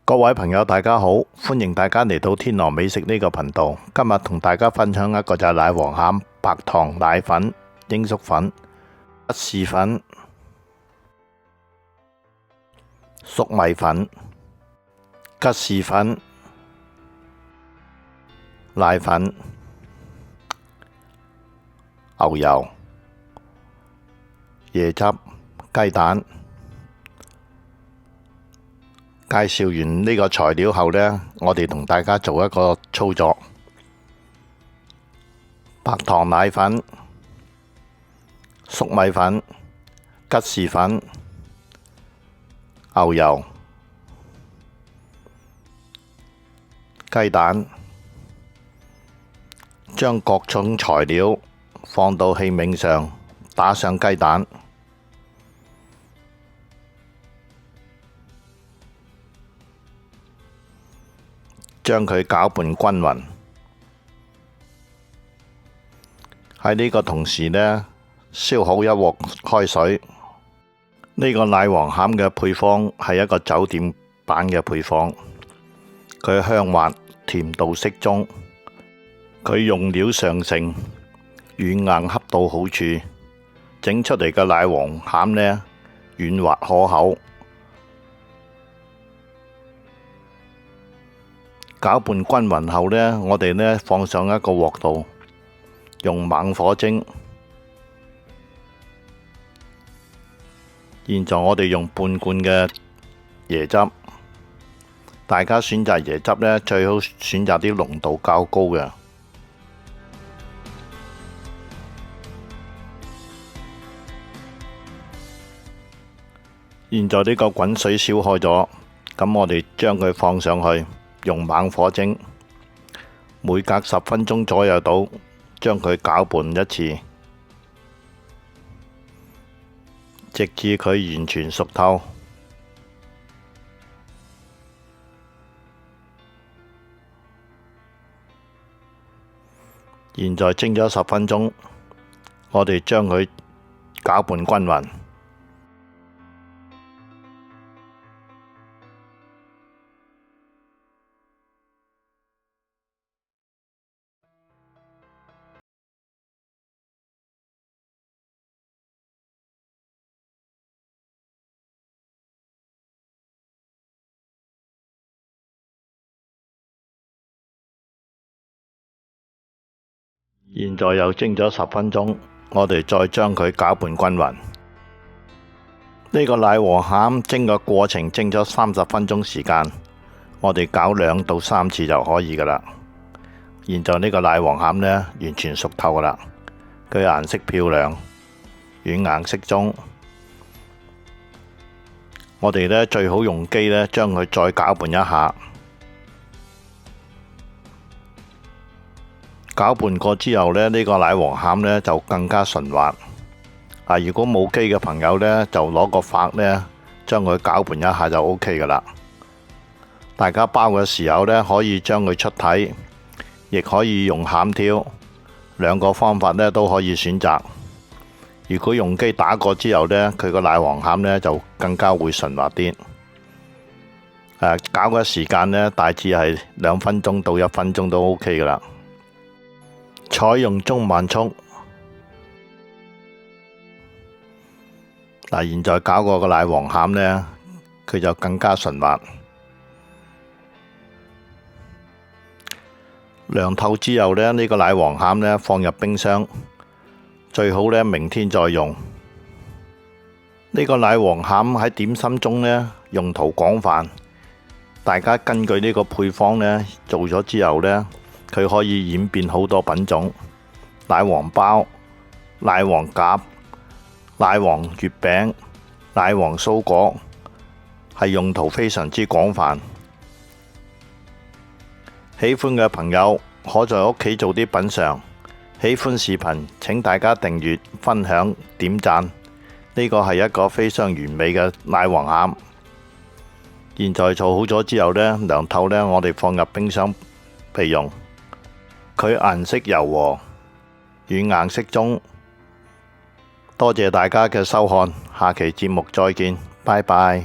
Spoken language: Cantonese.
各位朋友，大家好，歡迎大家嚟到天狼美食呢個頻道。今日同大家分享一個就係奶黃餡、白糖奶粉、鷹粟粉、吉士粉、粟米粉、吉士粉、奶粉、牛油、椰汁、雞蛋。介紹完呢個材料後呢，我哋同大家做一個操作。白糖奶粉、粟米粉、吉士粉、牛油、雞蛋，將各種材料放到器皿上，打上雞蛋。將佢攪拌均勻。喺呢個同時呢，燒好一鑊開水。呢個奶黃餡嘅配方係一個酒店版嘅配方，佢香滑，甜度適中，佢用料上乘，軟硬恰到好處，整出嚟嘅奶黃餡呢，軟滑可口。攪拌均勻後呢，我哋呢放上一個鑊度，用猛火蒸。現在我哋用半罐嘅椰汁，大家選擇椰汁呢，最好選擇啲濃度較高嘅。現在呢個滾水燒開咗，咁我哋將佢放上去。用猛火蒸，每隔10分鐘左右到，將佢攪拌一次，直至佢完全熟透。現在蒸咗10分鐘，我哋將佢攪拌均勻。現在又蒸咗10分鐘，我哋再將佢攪拌均勻。呢個奶黃餡蒸嘅過程蒸咗30分鐘時間，我哋攪2到3次就可以噶啦。現在呢個奶黃餡呢，完全熟透噶啦，佢顏色漂亮，軟硬適中。我哋呢最好用機呢將佢再攪拌一下。攪拌過之後呢，呢個奶黃餡呢就更加順滑。如果冇機嘅朋友呢，就攞個法呢將佢攪拌一下就 OK 噶啦。大家包嘅時候呢，可以將佢出體，亦可以用餡挑，兩個方法呢都可以選擇。如果用機打過之後呢，佢個奶黃餡呢就更加會順滑啲。攪嘅時間呢，大致係2分鐘到1分鐘都 OK 噶啦。採用中慢速。現在攪過個奶黃餡呢，佢就更加順滑。涼透之後呢，呢個奶黃餡呢放入冰箱，最好呢明天再用。呢個奶黃餡喺點心中呢用途廣泛，大家根據呢個配方呢做咗之後呢，佢可以演變好多品種，奶黃包、奶黃夾、奶黃月餅、奶黃酥果，係用途非常之廣泛。喜歡嘅朋友可在屋企做啲品嚐。喜歡視頻請大家訂閱、分享、點讚。呢個係一個非常完美嘅奶黃餡。現在做好咗之後呢，涼透呢，我哋放入冰箱備用。佢顏色柔和，軟硬適中。多謝大家嘅收看，下期節目再見，拜拜。